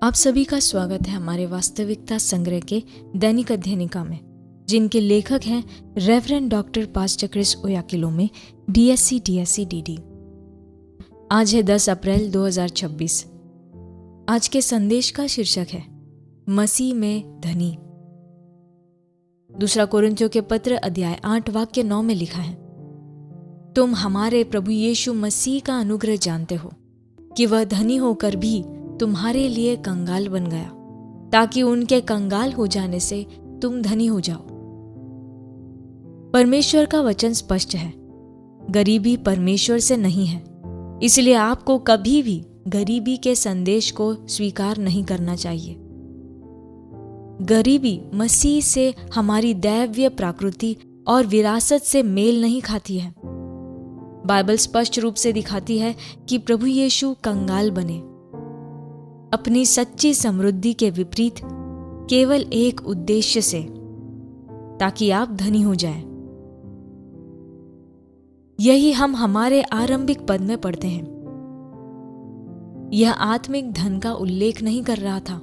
आप सभी का स्वागत है हमारे वास्तविकता संग्रह के दैनिक अध्ययनिका में, जिनके लेखक हैं reverend doctor pastor Chris Oyakhilome, DSc DSc DD। आज है 10 अप्रैल 2026। आज के संदेश का शीर्षक है मसीह में धनी। दूसरा कोरिन्थियों के पत्र अध्याय 8 वाक्य 9 में लिखा है, तुम हमारे प्रभु यीशु मसीह का अनुग्रह जानते हो कि वह धनी होकर भी तुम्हारे लिए कंगाल बन गया, ताकि उनके कंगाल हो जाने से तुम धनी हो जाओ। परमेश्वर का वचन स्पष्ट है, गरीबी परमेश्वर से नहीं है, इसलिए आपको कभी भी गरीबी के संदेश को स्वीकार नहीं करना चाहिए। गरीबी मसीह से हमारी दैवीय प्रकृति और विरासत से मेल नहीं खाती है। बाइबल स्पष्ट रूप से दिखाती है कि प्रभु यीशु कंगाल बने अपनी सच्ची समृद्धि के विपरीत केवल एक उद्देश्य से, ताकि आप धनी हो जाएं। यही हम हमारे आरंभिक पद में पढ़ते हैं। यह आत्मिक धन का उल्लेख नहीं कर रहा था।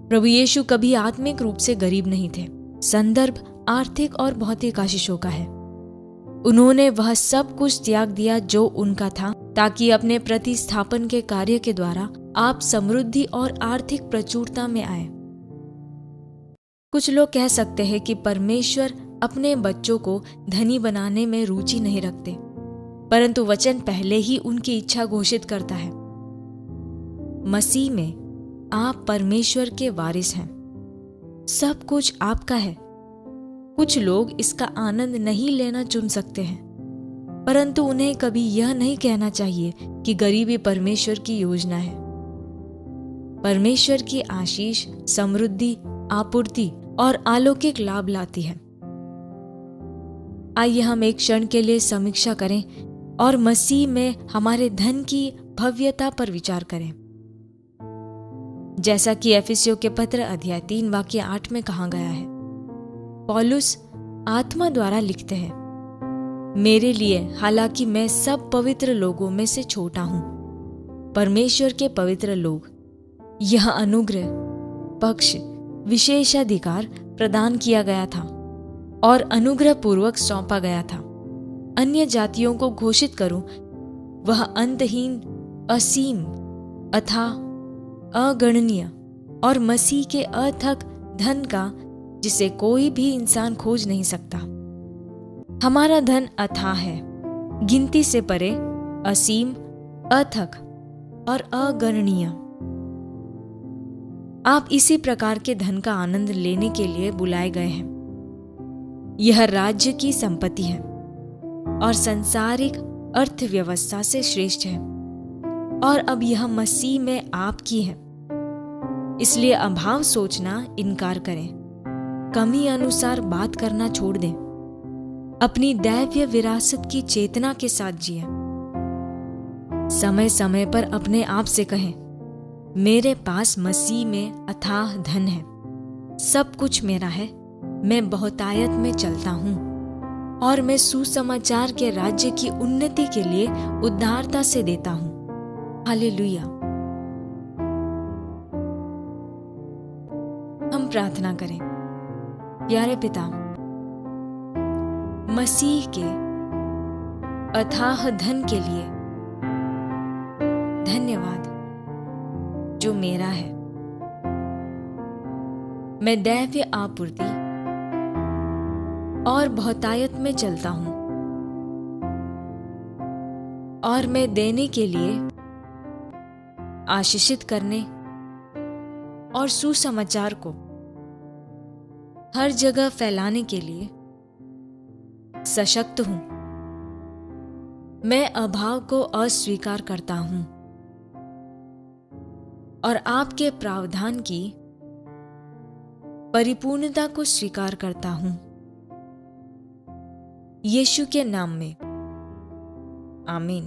प्रभु यीशु कभी आत्मिक रूप से गरीब नहीं थे। संदर्भ आर्थिक और भौतिक आशीषों का है। उन्होंने वह सब कुछ त्याग दिया जो उनका था, ताकि अपने प्रतिस्थापन के कार्य के द्वारा आप समृद्धि और आर्थिक प्रचुरता में आए। कुछ लोग कह सकते हैं कि परमेश्वर अपने बच्चों को धनी बनाने में रुचि नहीं रखते, परंतु वचन पहले ही उनकी इच्छा घोषित करता है। मसीह में आप परमेश्वर के वारिस हैं। सब कुछ आपका है। कुछ लोग इसका आनंद नहीं लेना चुन सकते हैं, परंतु उन्हें कभी यह नहीं कहना चाहिए कि गरीबी परमेश्वर की योजना है। परमेश्वर की आशीष समृद्धि, आपूर्ति और अलौकिक लाभ लाती है। आइए हम एक क्षण के लिए समीक्षा करें और मसीह में हमारे धन की भव्यता पर विचार करें। जैसा कि एफिसियों के पत्र अध्याय 3 वाक्य 8 में कहा गया है, पौलुस आत्मा द्वारा लिखते हैं, मेरे लिए हालांकि मैं सब पवित्र लोगों में से छोटा हूं, परमेश्वर के पवित्र लोग, यह अनुग्रह पक्ष विशेषाधिकार प्रदान किया गया था और अनुग्रह पूर्वक सौंपा गया था। अन्य जातियों को घोषित करूं, वह अंतहीन, असीम, अथाह, अगणनीय और मसीह के अथक धन का, जिसे कोई भी इंसान खोज नहीं सकता। हमारा धन अथाह है, गिनती से परे, असीम, अथक और अगणनीय। आप इसी प्रकार के धन का आनंद लेने के लिए बुलाए गए हैं। यह राज्य की संपत्ति है और सांसारिक अर्थव्यवस्था से श्रेष्ठ है, और अब यह मसीह में आपकी है। इसलिए अभाव सोचना इनकार करें, कमी अनुसार बात करना छोड़ दें, अपनी दैवीय विरासत की चेतना के साथ जिए। समय समय पर अपने आप से कहें, मेरे पास मसीह में अथाह धन है, सब कुछ मेरा है, मैं बहुतायत में चलता हूं और मैं सुसमाचार के राज्य की उन्नति के लिए उदारता से देता हूं। हालेलुया। हम प्रार्थना करें। प्यारे पिता, मसीह के अथाह धन के लिए धन्यवाद जो मेरा है। मैं दैवीय आपूर्ति और बहुतायत में चलता हूं और मैं देने के लिए, आशीषित करने और सुसमाचार को हर जगह फैलाने के लिए सशक्त हूं। मैं अभाव को अस्वीकार करता हूं और आपके प्रावधान की परिपूर्णता को स्वीकार करता हूं। यीशु के नाम में, आमीन।